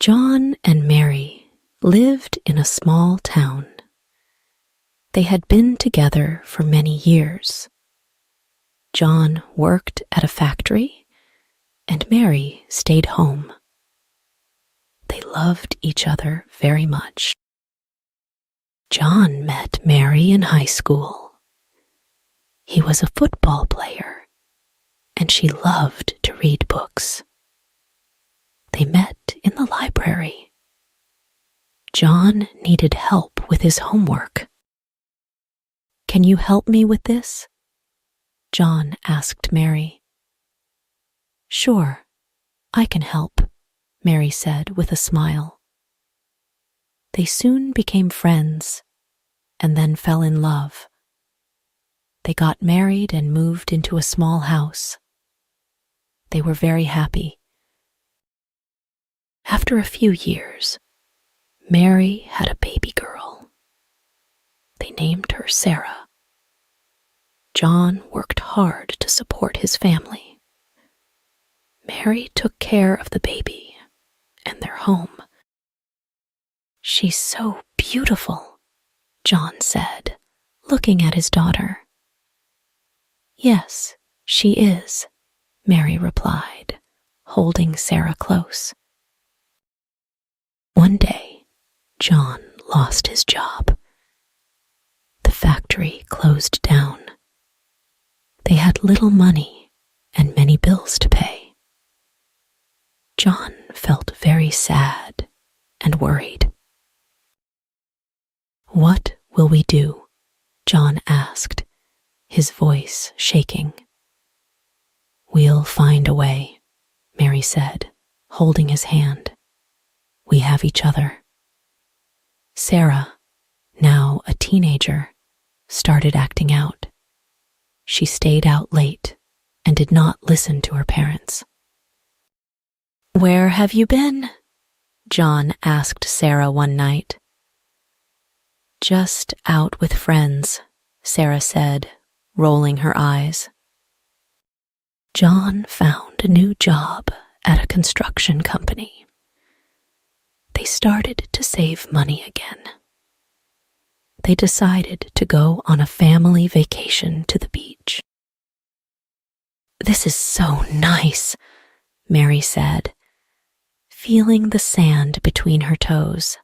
John and Mary lived in a small town. They had been together for many years. John worked at a factory, and Mary stayed home. They loved each other very much. John met Mary in high school. He was a football player, and she loved to read books. They met in the library. John needed help with his homework. "Can you help me with this?" John asked Mary. "Sure, I can help," Mary said with a smile. They soon became friends and then fell in love. They got married and moved into a small house. They were very happy. After a few years, Mary had a baby girl. They named her Sarah. John worked hard to support his family. Mary took care of the baby and their home. "She's so beautiful," John said, looking at his daughter. "Yes, she is," Mary replied, holding Sarah close. One day, John lost his job. The factory closed down. They had little money and many bills to pay. John felt very sad and worried. "What will we do?" John asked, his voice shaking. "We'll find a way," Mary said, holding his hand. "We have each other." Sarah, now a teenager, started acting out. She stayed out late and did not listen to her parents. "Where have you been?" John asked Sarah one night. "Just out with friends," Sarah said, rolling her eyes. John found a new job at a construction company. They started to save money again. They decided to go on a family vacation to the beach. "This is so nice," Mary said, feeling the sand between her toes.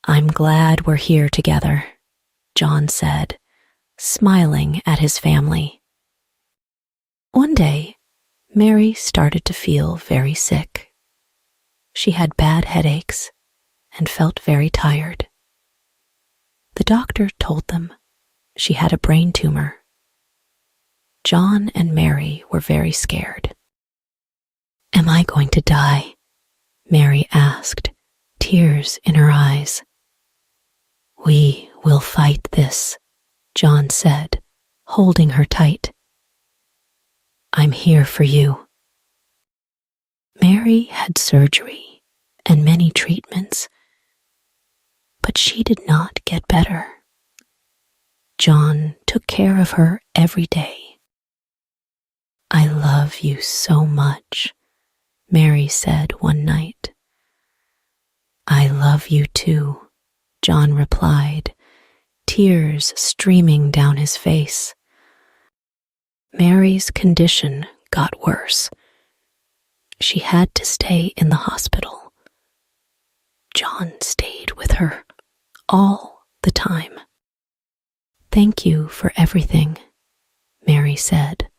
"I'm glad we're here together," John said, smiling at his family. One day, Mary started to feel very sick. She had bad headaches and felt very tired. The doctor told them she had a brain tumor. John and Mary were very scared. "Am I going to die?" Mary asked, tears in her eyes. "We will fight this," John said, holding her tight. "I'm here for you." Mary had surgery and many treatments, but she did not get better. John took care of her every day. "I love you so much," Mary said one night. "I love you too," John replied, tears streaming down his face. Mary's condition got worse. She had to stay in the hospital. John stayed with her all the time. "Thank you for everything," Mary said,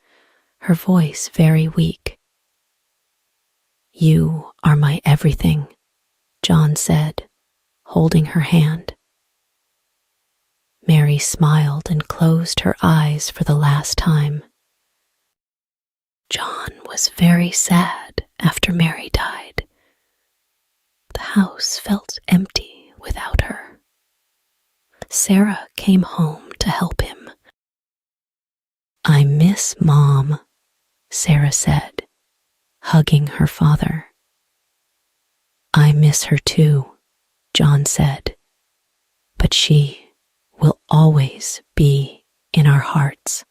her voice very weak. "You are my everything," John said, holding her hand. Mary smiled and closed her eyes for the last time. John was very sad after Mary died. The house felt empty without her. Sarah came home to help him. "I miss Mom," Sarah said, hugging her father. "I miss her too," John said, "but she will always be in our hearts."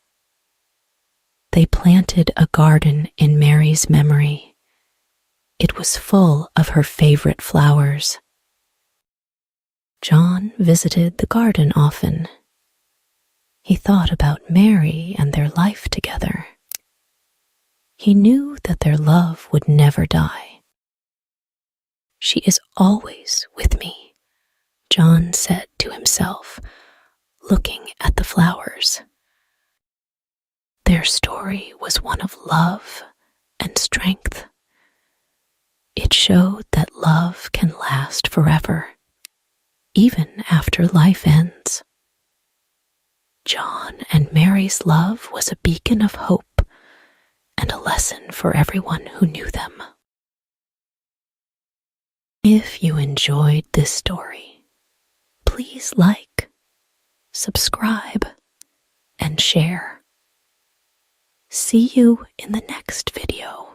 They planted a garden in Mary's memory. It was full of her favorite flowers. John visited the garden often. He thought about Mary and their life together. He knew that their love would never die. "She is always with me," John said to himself, looking at the flowers. Their story was one of love and strength. It showed that love can last forever, even after life ends. John and Mary's love was a beacon of hope and a lesson for everyone who knew them. If you enjoyed this story, please like, subscribe, and share. See you in the next video.